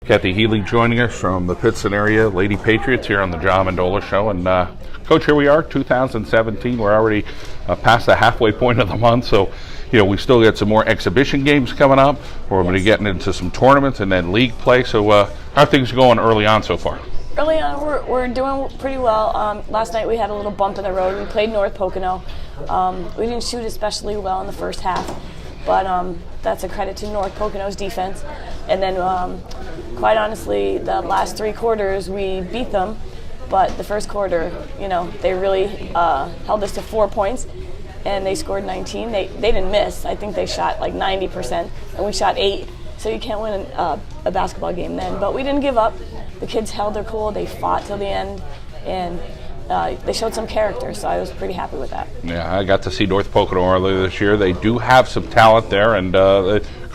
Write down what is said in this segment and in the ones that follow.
Kathy Healy joining us from the Pittston area, Lady Patriots, here on the John Mendola Show. And Coach, here we are, 2017. We're already past the halfway point of the month, so we still got some more exhibition games coming up. We're going to be getting into some tournaments and then league play. So how are things going early on so far? Early on, we're doing pretty well. Last night we had a little bump in the road. We played North Pocono. We didn't shoot especially well in the first half, but that's a credit to North Pocono's defense. And then, quite honestly, the last 3 quarters we beat them, but the first quarter, they really held us to 4 points, and they scored 19. They didn't miss. I think they shot like 90%, and we shot 8. So you can't win a basketball game then. But we didn't give up. The kids held their cool. They fought till the end, and they showed some character, so I was pretty happy with that. Yeah, I got to see North Pocono earlier this year. They do have some talent there, and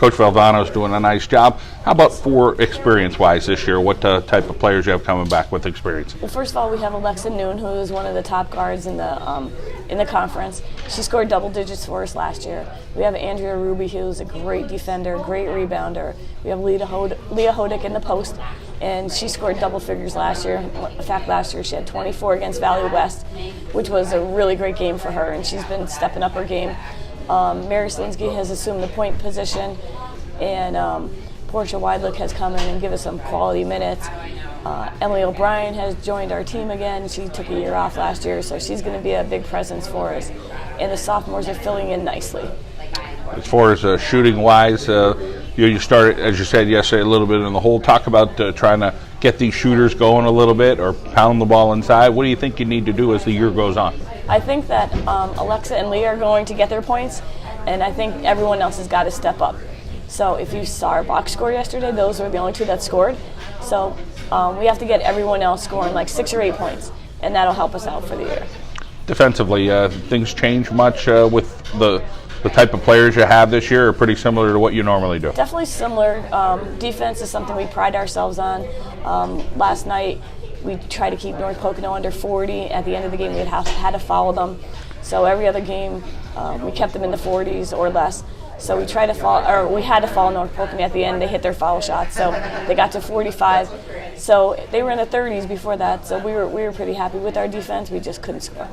Coach Valdano's doing a nice job. How about for experience-wise this year? What type of players you have coming back with experience? Well, first of all, we have Alexa Noon, who is one of the top guards in the conference. She scored double digits for us last year. We have Andrea Ruby, who's a great defender, great rebounder. We have Leah Hodick in the post, and she scored double figures last year. In fact, last year she had 24 against Valley West, which was a really great game for her, and she's been stepping up her game. Mary Slinsky has assumed the point position, and Portia Weinlick has come in and given us some quality minutes. Emily O'Brien has joined our team again. She took a year off last year, so she's going to be a big presence for us. And the sophomores are filling in nicely. As far as shooting-wise, you started, as you said yesterday, a little bit in the hole. Talk about trying to get these shooters going a little bit or pound the ball inside. What do you think you need to do as the year goes on? I think that Alexa and Leah are going to get their points, and I think everyone else has got to step up. So if you saw our box score yesterday, those were the only 2 that scored. So we have to get everyone else scoring like 6 or 8 points, and that'll help us out for the year. Defensively, things change much with the type of players you have this year, or pretty similar to what you normally do? Definitely similar. Defense is something we pride ourselves on. Last night, we tried to keep North Pocono under 40. At the end of the game, we had to follow them. So every other game, we kept them in the 40s or less. So we had to follow North Pocono at the end. They hit their foul shots, so they got to 45. So they were in the 30s before that. So we were pretty happy with our defense. We just couldn't score.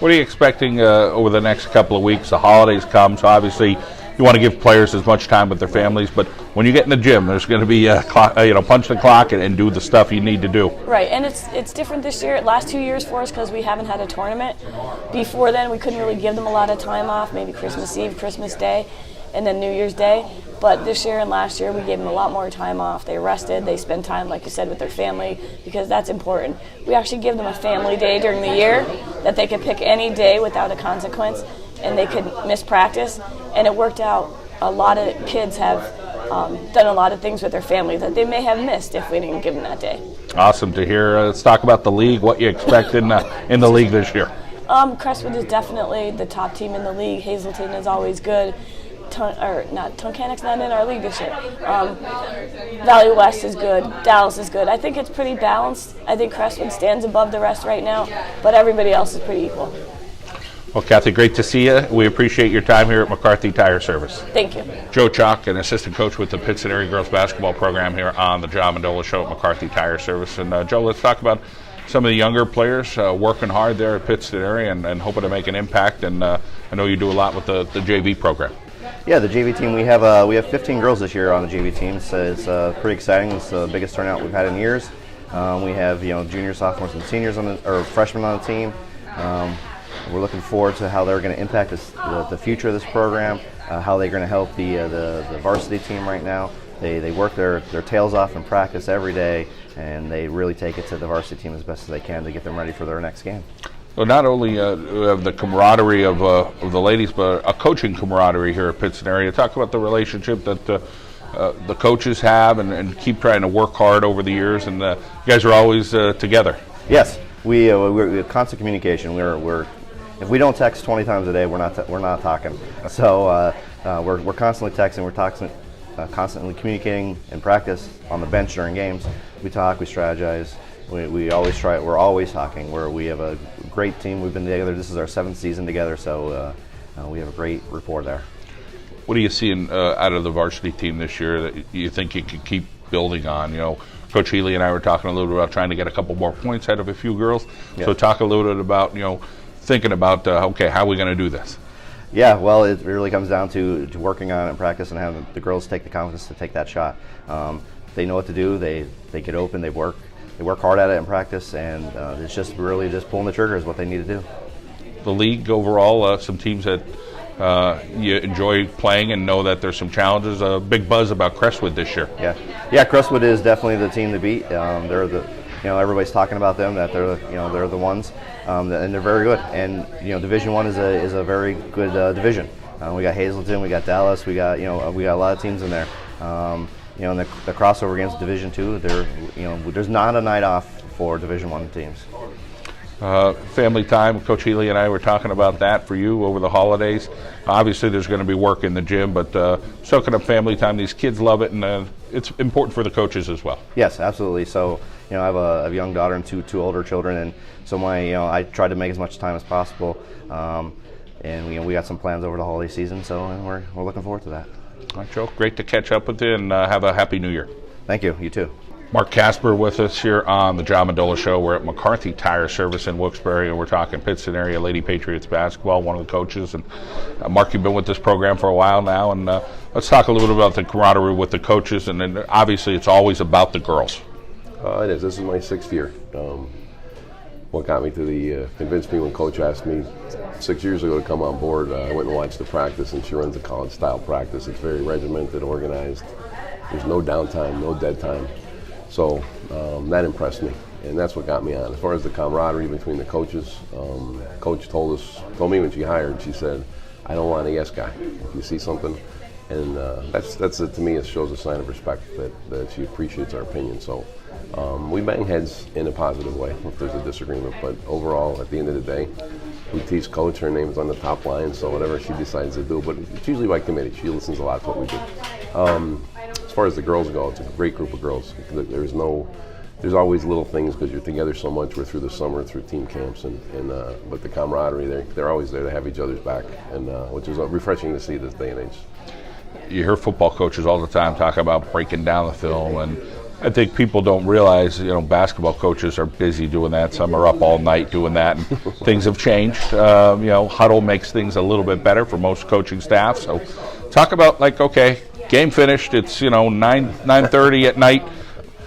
What are you expecting over the next couple of weeks? The holidays come, so obviously you want to give players as much time with their families. But when you get in the gym, there's going to be punch the clock and do the stuff you need to do. Right, and it's different this year. Last 2 years for us because we haven't had a tournament. Before then, we couldn't really give them a lot of time off. Maybe Christmas Eve, Christmas Day, and then New Year's Day. But this year and last year, we gave them a lot more time off. They rested. They spend time, like you said, with their family because that's important. We actually give them a family day during the year that they could pick any day without a consequence, and they could miss practice. And it worked out. A lot of kids have done a lot of things with their family that they may have missed if we didn't give them that day. Awesome to hear. Let's talk about the league, what you expect in the league this year. Crestwood is definitely the top team in the league. Hazelton is always good. Tuncannock's not in our league this year. Valley West is good. Dallas is good. I think it's pretty balanced. I think Crestwood stands above the rest right now, but everybody else is pretty equal. Well, Kathy, great to see you. We appreciate your time here at McCarthy Tire Service. Thank you. Joe Chalk, an assistant coach with the Pittston area girls basketball program here on the John Mendola Show at McCarthy Tire Service. And Joe, let's talk about some of the younger players working hard there at Pittston area and hoping to make an impact. And I know you do a lot with the JV program. Yeah, the JV team, we have 15 girls this year on the JV team, so it's pretty exciting. It's the biggest turnout we've had in years. We have juniors, sophomores, and seniors or freshmen on the team. We're looking forward to how they're going to impact the future of this program, how they're going to help the varsity team right now. They work their tails off in practice every day, and they really take it to the varsity team as best as they can to get them ready for their next game. Well, not only have the camaraderie of the ladies, but a coaching camaraderie here at Pittston area. Talk about the relationship that the coaches have and keep trying to work hard over the years, and you guys are always together. Yes, we have constant communication. We're if we don't text 20 times a day, we're not talking. So we're constantly texting. We're constantly communicating in practice, on the bench during games. We talk, we strategize. We always try. We're always talking. We have a great team. We've been together. This is our 7th season together, so we have a great rapport there. What are you seeing out of the varsity team this year that you think you could keep building on. Coach Healy and I were talking a little bit about trying to get a couple more points out of a few girls. Yeah. So talk a little bit about, thinking about, okay, how are we going to do this? Yeah, well, it really comes down to working on it in practice and having the girls take the confidence to take that shot. They know what to do. They get open. They work hard at it in practice, and it's just really just pulling the trigger is what they need to do. The league overall, some teams that you enjoy playing and know that there's some challenges. A big buzz about Crestwood this year. Yeah. Crestwood is definitely the team to beat. They're everybody's talking about them, that they're the ones, and they're very good. And Division I is a very good division. We got Hazleton, we got Dallas, we got a lot of teams in there. And the crossover against Division II, there's not a night off for Division I teams. Family time. Coach Healy and I were talking about that for you over the holidays. Obviously, there's going to be work in the gym, but soaking up family time. These kids love it, and it's important for the coaches as well. Yes, absolutely. So, I have a young daughter and two older children, and so I try to make as much time as possible. And we got some plans over the holiday season, so we're looking forward to that. All right, Joe. Great to catch up with you, and have a happy New Year. Thank you. You too. Mark Casper with us here on the John Mendola Show. We're at McCarthy Tire Service in Wilkes-Barre, and we're talking Pittston area Lady Patriots basketball, one of the coaches. And Mark, you've been with this program for a while now, and let's talk a little bit about the camaraderie with the coaches. And then obviously it's always about the girls. It is. This is my 6th year. What got me to convinced me when Coach asked me 6 years ago to come on board. I went and watched the practice, and she runs a college-style practice. It's very regimented, organized. There's no downtime, no dead time. So that impressed me, and that's what got me on. As far as the camaraderie between the coaches, Coach told me when she hired, she said, "I don't want a yes guy. If you see something," and that's to me, it shows a sign of respect that she appreciates our opinion. So we bang heads in a positive way if there's a disagreement, but overall, at the end of the day, we teach Coach. Her name is on the top line, so whatever she decides to do, but it's usually by committee. She listens a lot to what we do. As far as the girls go, it's a great group of girls. There's always little things because you're together so much. We're through the summer, through team camps, but the camaraderie, they're always there to have each other's back, and which is refreshing to see this day and age. You hear football coaches all the time talk about breaking down the film, and I think people don't realize, basketball coaches are busy doing that. Some are up all night doing that, and things have changed. Huddle makes things a little bit better for most coaching staff. So talk about, okay, game finished, it's 9:30 at night.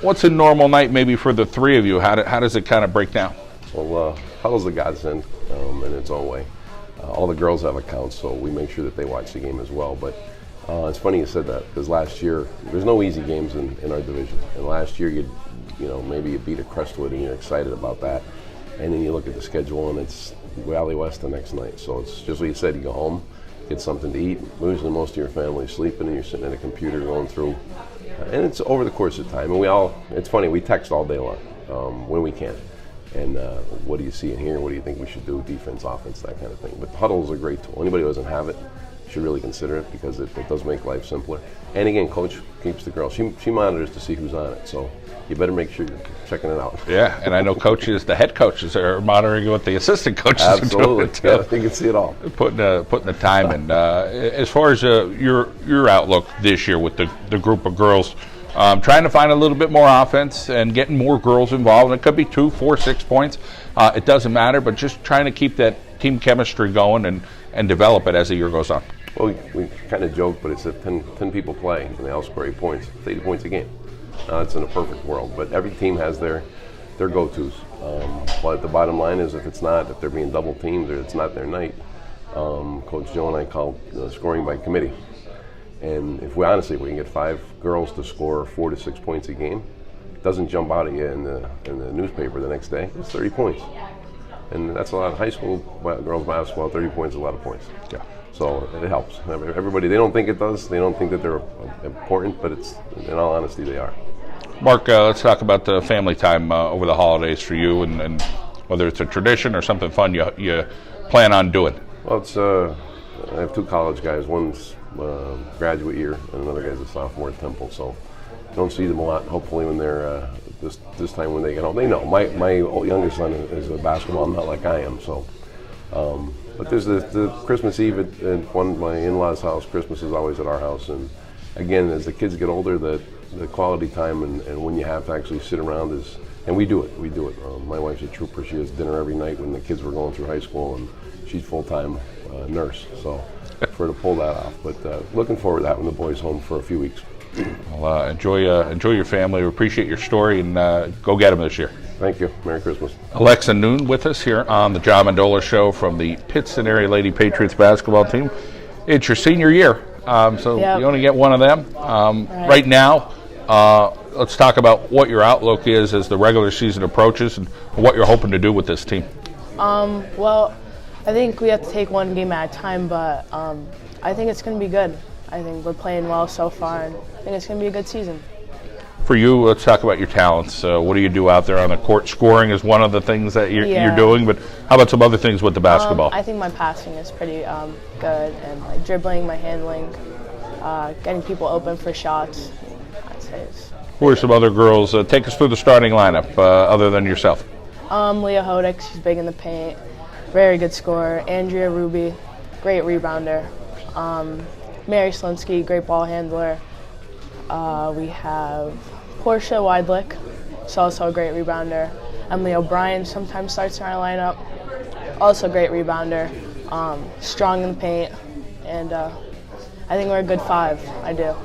What's a normal night maybe for the three of you? How does it kind of break down? Well, huddle's a godsend in its own way. All the girls have accounts, so we make sure that they watch the game as well. But it's funny you said that, because last year there's no easy games in our division. And last year maybe you beat a Crestwood and you're excited about that, and then you look at the schedule and it's Valley West the next night. So it's just what you said. You go home, get something to eat. Usually most of your family's sleeping, and you're sitting at a computer going through. And it's over the course of time. And it's funny, we text all day long when we can. And what do you see in here? What do you think we should do? Defense, offense, that kind of thing. But huddle is a great tool. Anybody who doesn't have it should really consider it, because it does make life simpler. And again, Coach keeps the girls. She monitors to see who's on it. So you better make sure you're checking it out. Yeah, and I know the head coaches are monitoring what the assistant coaches are doing. Absolutely. Yeah, you can see it all. Putting the time in. As far as your outlook this year with the group of girls, trying to find a little bit more offense and getting more girls involved. It could be 2, 4, 6 points. It doesn't matter, but just trying to keep that team chemistry going and develop it as the year goes on. Well, we kind of joke, but it's if 10 people play and they all score 8 points, it's 80 points a game. It's in a perfect world, but every team has their go-tos. But the bottom line is, if they're being double teamed or it's not their night, Coach Joe and I call scoring by committee. And if we can get 5 girls to score 4 to 6 points a game, it doesn't jump out at you in the newspaper the next day. It's 30 points, and that's a lot. High school girls basketball, 30 points is a lot of points. Yeah. So it helps. Everybody, they don't think it does. They don't think that they're important, but in all honesty, they are. Mark, let's talk about the family time over the holidays for you, and whether it's a tradition or something fun you plan on doing. Well, I have 2 college guys. One's graduate year, and another guy's a sophomore at Temple. So don't see them a lot. Hopefully, when they're this time when they get home, they know. My youngest son is a basketball. I'm not like I am. So. But there's the Christmas Eve at my in-laws' house. Christmas is always at our house, and again, as the kids get older, that the quality time and when you have to actually sit around is, and we do it. My wife's a trooper. She has dinner every night when the kids were going through high school, and she's full-time nurse. So for her to pull that off. But looking forward to having the boys home for a few weeks. Well, enjoy your family. We appreciate your story, and go get them this year. Thank you. Merry Christmas. Alexa Noon with us here on the John Mendola Show from the Pittston area Lady Patriots basketball team. It's your senior year, so Yep. you only get one of them. Right now, let's talk about what your outlook is as the regular season approaches and what you're hoping to do with this team. Well, I think we have to take one game at a time, but I think it's going to be good. I think we're playing well so far, and I think it's going to be a good season. For you, let's talk about your talents. What do you do out there on the court? Scoring is one of the things that you're doing, but how about some other things with the basketball? I think my passing is pretty good, and like dribbling, my handling, getting people open for shots, I'd say is. Who are some other girls? Take us through the starting lineup, other than yourself. Leah Hodek, she's big in the paint, very good scorer. Andrea Ruby, great rebounder. Mary Slinsky, great ball handler. We have Portia Weinlick, she's also a great rebounder. Emily O'Brien sometimes starts in our lineup, also a great rebounder, strong in the paint, and I think we're a good five. I do.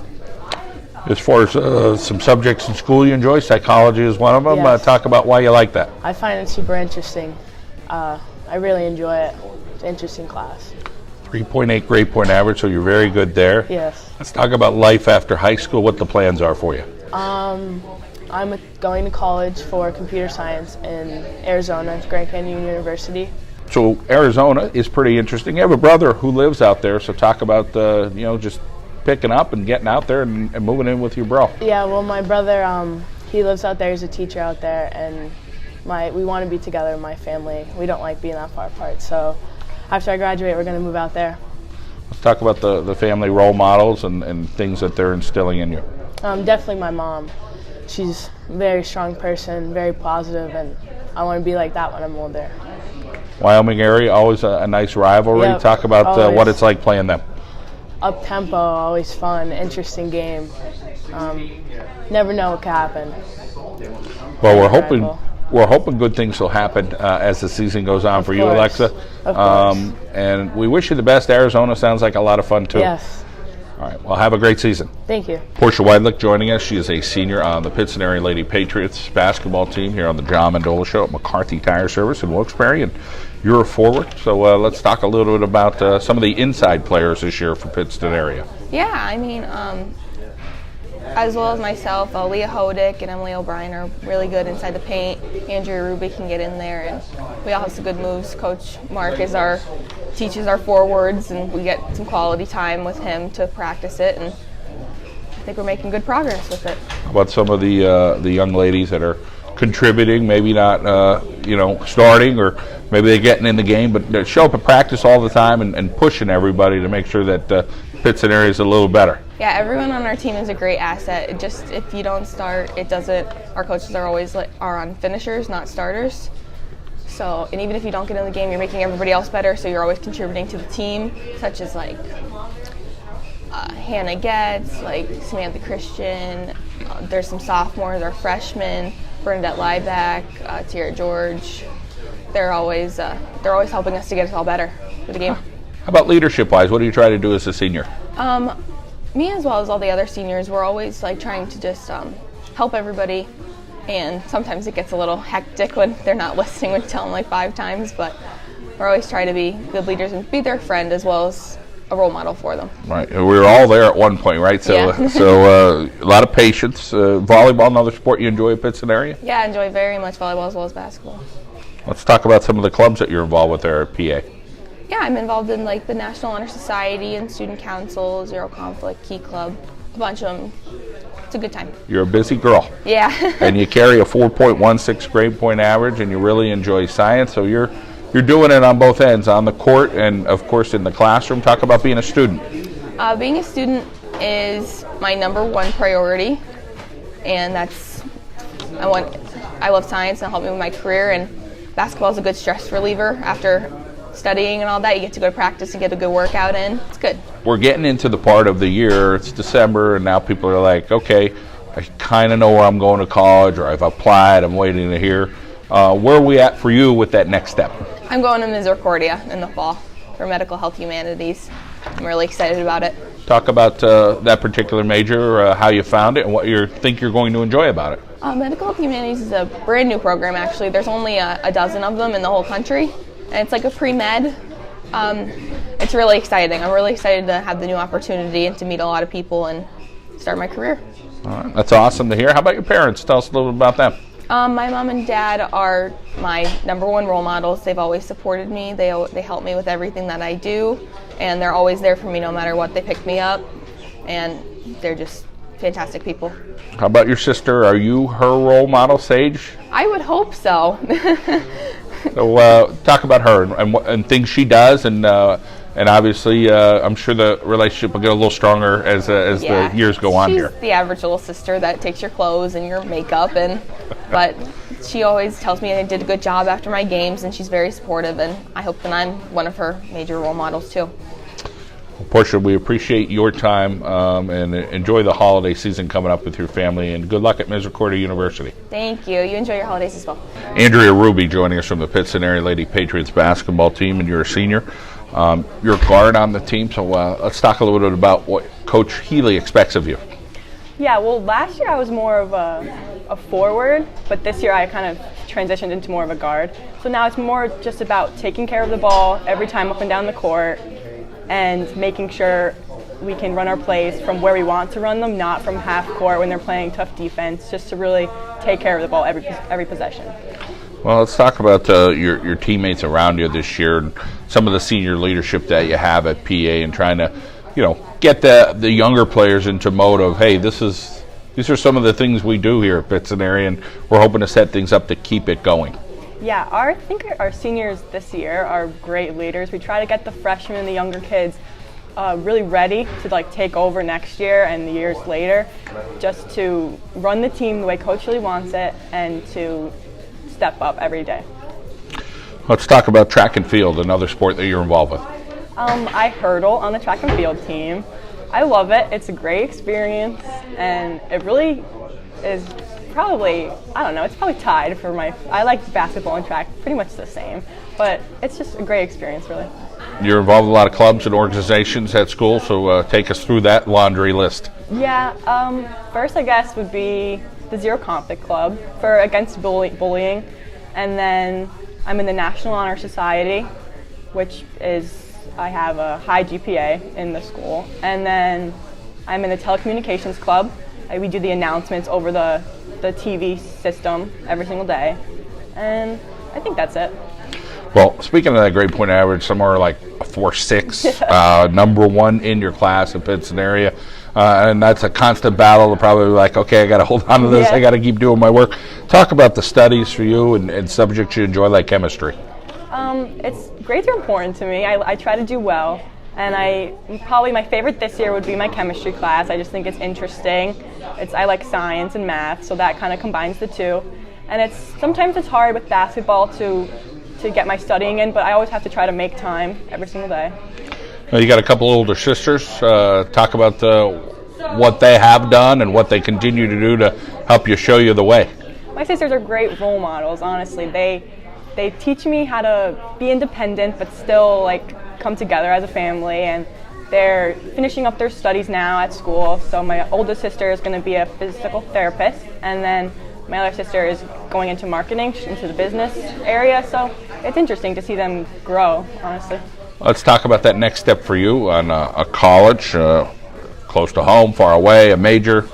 As far as some subjects in school you enjoy, psychology is one of them. Yes. Talk about why you like that. I find it super interesting. I really enjoy it. It's an interesting class. 3.8 grade point average, so you're very good there. Yes. Let's talk about life after high school, what the plans are for you. I'm going to college for computer science in Arizona, Grand Canyon University. So Arizona is pretty interesting. You have a brother who lives out there, so talk about just picking up and getting out there and moving in with your bro. Yeah, well, my brother, he lives out there. He's a teacher out there, and we want to be together, my family. We don't like being that far apart, so after I graduate, we're going to move out there. Let's talk about the family role models and things that they're instilling in you. Definitely my mom. She's a very strong person, very positive, and I want to be like that when I'm older. Wyoming area, always a nice rivalry. Yep, Talk about what always. it's like playing them. Up-tempo, always fun, interesting game. Never know what could happen. Well, we're Rival. hoping good things will happen as the season goes on for you, course. Alexa. Of course. And we wish you the best. Arizona sounds like a lot of fun too. Yes. All right. Well, have a great season. Thank you. Portia Weinlick joining us. She is a senior on the Pittston area Lady Patriots basketball team here on the John Mendola Show at McCarthy Tire Service in Wilkes-Barre, and you're a forward. So let's talk a little bit about some of the inside players this year for Pittston area. Yeah, I mean, as well as myself, Leah Hodek and Emily O'Brien are really good inside the paint. Andrea Ruby can get in there, and we all have some good moves. Coach Mark teaches our forwards, and we get some quality time with him to practice it, and I think we're making good progress with it. How about some of the young ladies that are contributing, maybe not starting, or maybe they're getting in the game, but they show up at practice all the time and pushing everybody to make sure that Pittston area is a little better. Yeah, everyone on our team is a great asset. It just, if you don't start, it doesn't. Our coaches are always are on finishers, not starters. So, and even if you don't get in the game, you're making everybody else better. So you're always contributing to the team, such as Hannah Getz, Samantha Christian. There's some sophomores, our freshmen, Bernadette Lieback, Tiara George. They're always helping us to get us all better for the game. How about leadership-wise? What do you try to do as a senior? Me as well as all the other seniors, we're always trying to just help everybody, and sometimes it gets a little hectic when they're not listening when you tell them 5 times, but we're always trying to be good leaders and be their friend as well as a role model for them. Right, we were all there at one point, right? So, Yeah. so a lot of patience. Volleyball, another sport you enjoy at Pittston area? Yeah, I enjoy very much volleyball as well as basketball. Let's talk about some of the clubs that you're involved with there at PA. Yeah, I'm involved in the National Honor Society and Student Council, Zero Conflict, Key Club, a bunch of them. It's a good time. You're a busy girl. Yeah. And you carry a 4.16 grade point average, and you really enjoy science, so you're doing it on both ends, on the court and, of course, in the classroom. Talk about being a student. Being a student is my #1 priority, and I love science and it'll help me with my career, and basketball is a good stress reliever after studying and all that. You get to go to practice and get a good workout in. It's good. We're getting into the part of the year, it's December, and now people are like, okay, I kind of know where I'm going to college, or I've applied, I'm waiting to hear. Where are we at for you with that next step? I'm going to Misericordia in the fall for medical health humanities. I'm really excited about it. Talk about that particular major, how you found it, and what you think you're going to enjoy about it. Medical health humanities is a brand new program, actually. There's only a dozen of them in the whole country, and it's like a pre-med. It's really exciting. I'm really excited to have the new opportunity and to meet a lot of people and start my career. All right, that's awesome to hear. How about your parents? Tell us a little bit about them. My mom and dad are my #1 role models. They've always supported me. They help me with everything that I do, and they're always there for me no matter what. They pick me up, and they're just fantastic people. How about your sister? Are you her role model, Sage? I would hope so. So talk about her and things she does, and obviously I'm sure the relationship will get a little stronger as the years go on here. She's the average little sister that takes your clothes and your makeup, but she always tells me I did a good job after my games, and she's very supportive, and I hope that I'm one of her major role models too. Well, Portia, we appreciate your time and enjoy the holiday season coming up with your family, and good luck at Misericordia University. Thank you. You enjoy your holidays as well. Andrea Ruby joining us from the Pittston area Lady Patriots basketball team, and you're a senior. You're a guard on the team, so let's talk a little bit about what Coach Healy expects of you. Yeah, well, last year I was more of a forward, but this year I kind of transitioned into more of a guard. So now it's more just about taking care of the ball every time up and down the court and making sure we can run our plays from where we want to run them, not from half court when they're playing tough defense, just to really take care of the ball every possession. Well, let's talk about your teammates around you this year and some of the senior leadership that you have at PA, and trying to, get the younger players into mode of, hey, these are some of the things we do here at Pittston area, and we're hoping to set things up to keep it going. Yeah, I think our seniors this year are great leaders. We try to get the freshmen and the younger kids really ready to take over next year and the years later, just to run the team the way Coach Healy wants it and to step up every day. Let's talk about track and field, another sport that you're involved with. I hurdle on the track and field team. I love it. It's a great experience, and it really is probably, it's probably tied for I like basketball and track pretty much the same, but it's just a great experience, really. You're involved in a lot of clubs and organizations at school, so take us through that laundry list. Yeah, first I guess would be the Zero Conflict Club for against bullying, and then I'm in the National Honor Society, which is, I have a high GPA in the school, and then I'm in the Telecommunications Club. We do the announcements over the TV system every single day, and I think that's it. Well, speaking of that grade point average, somewhere like a 4.6, #1 in your class in Pittston area, and that's a constant battle to probably okay, I got to hold on to this, I got to keep doing my work. Talk about the studies for you and subjects you enjoy, like chemistry. Grades are important to me. I try to do well, and probably my favorite this year would be my chemistry class. I just think it's interesting. I like science and math, so that kind of combines the two. And sometimes it's hard with basketball to get my studying in, but I always have to try to make time every single day. You got a couple older sisters. Talk about what they have done and what they continue to do to help you, show you the way. My sisters are great role models, honestly. They teach me how to be independent but still come together as a family, and they're finishing up their studies now at school. So my oldest sister is going to be a physical therapist, and then my other sister is going into marketing, into the business area. So it's interesting to see them grow, honestly. Let's talk about that next step for you on a college, close to home, far away, a major.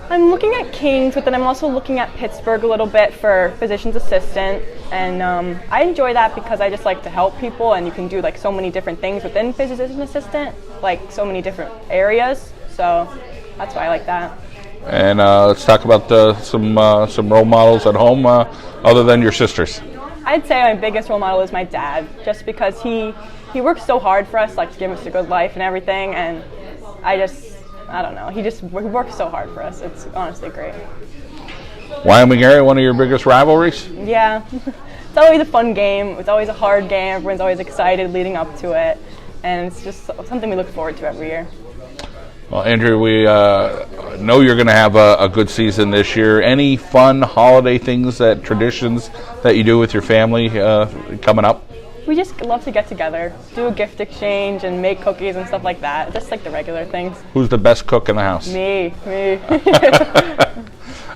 I'm looking at Kings, but then I'm also looking at Pittsburgh a little bit for physician's assistant, and I enjoy that because I just like to help people, and you can do so many different things within physician's assistant, so many different areas, so that's why I like that. And let's talk about some role models at home other than your sisters. I'd say my biggest role model is my dad, just because he works so hard for us, to give us a good life and everything, and I don't know. He works so hard for us. It's honestly great. Wyoming area, one of your biggest rivalries? Yeah. It's always a fun game. It's always a hard game. Everyone's always excited leading up to it. And it's just something we look forward to every year. Well, Andrew, we know you're going to have a good season this year. Any fun holiday things, traditions that you do with your family coming up? We just love to get together, do a gift exchange, and make cookies and stuff like that. Just like the regular things. Who's the best cook in the house? Me.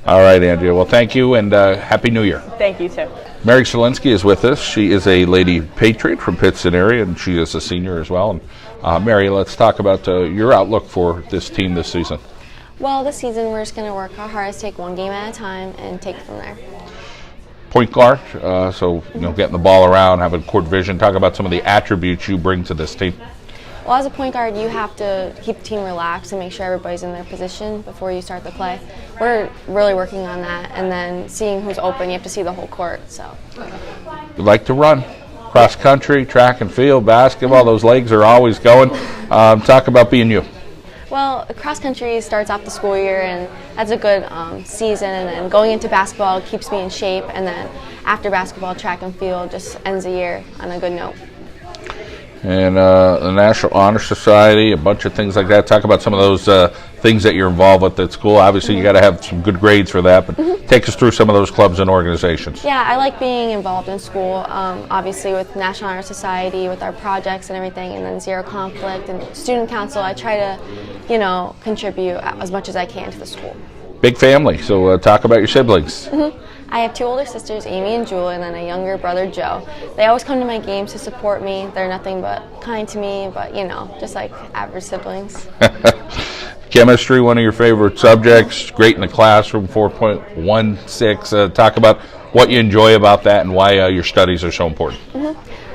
All right, Andrea. Well, thank you, and Happy New Year. Thank you, too. Mary Solinsky is with us. She is a Lady Patriot from Pittston area, and she is a senior as well. And Mary, let's talk about your outlook for this team this season. Well, this season we're just going to work our hardest, take one game at a time, and take it from there. Point guard, so getting the ball around, having court vision. Talk about some of the attributes you bring to this team. Well, as a point guard, you have to keep the team relaxed and make sure everybody's in their position before you start the play. We're really working on that, and then seeing who's open. You have to see the whole court. So. You like to run, cross country, track and field, basketball. Those legs are always going. Talk about being you. Well, cross country starts off the school year, and that's a good season. And then going into basketball keeps me in shape, and then after basketball, track and field just ends the year on a good note. And the National Honor Society, a bunch of things like that. Talk about some of those things that you're involved with at school. Obviously, you got to have some good grades for that, but take us through some of those clubs and organizations. Yeah, I like being involved in school, obviously with National Honor Society, with our projects and everything, and then Zero Conflict and Student Council. I try to, contribute as much as I can to the school. Big family, so talk about your siblings. I have two older sisters, Amy and Julie, and then a younger brother, Joe. They always come to my games to support me. They're nothing but kind to me, but, just like average siblings. Chemistry, one of your favorite subjects, great in the classroom, 4.16. Talk about what you enjoy about that and why your studies are so important.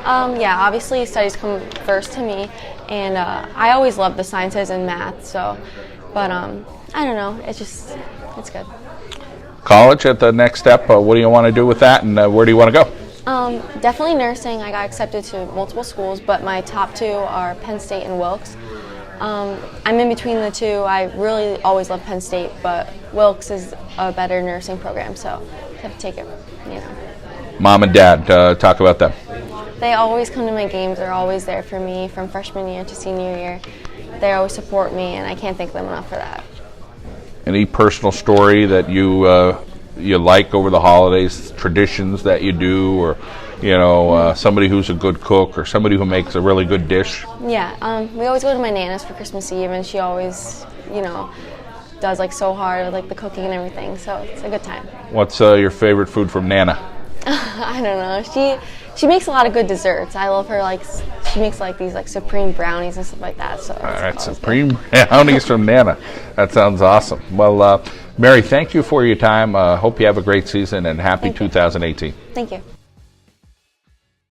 Yeah, obviously studies come first to me, and I always loved the sciences and math, but I don't know, it's good. College at the next step, what do you want to do with that, and where do you want to go? Definitely nursing. I got accepted to multiple schools, but my top two are Penn State and Wilkes. I'm in between the two. I really always love Penn State, but Wilkes is a better nursing program, so I have to take it, Mom and Dad, talk about them. They always come to my games. They're always there for me from freshman year to senior year. They always support me, and I can't thank them enough for that. Any personal story that you like over the holidays, traditions that you do, or somebody who's a good cook or somebody who makes a really good dish? Yeah, we always go to my Nana's for Christmas Eve, and she always, does so hard with the cooking and everything. So it's a good time. What's your favorite food from Nana? I don't know. She makes a lot of good desserts. I love her. She makes these supreme brownies and stuff like that. So all right, supreme brownies from Nana. That sounds awesome. Well, Mary, thank you for your time. Hope you have a great season and happy 2018. Thank you.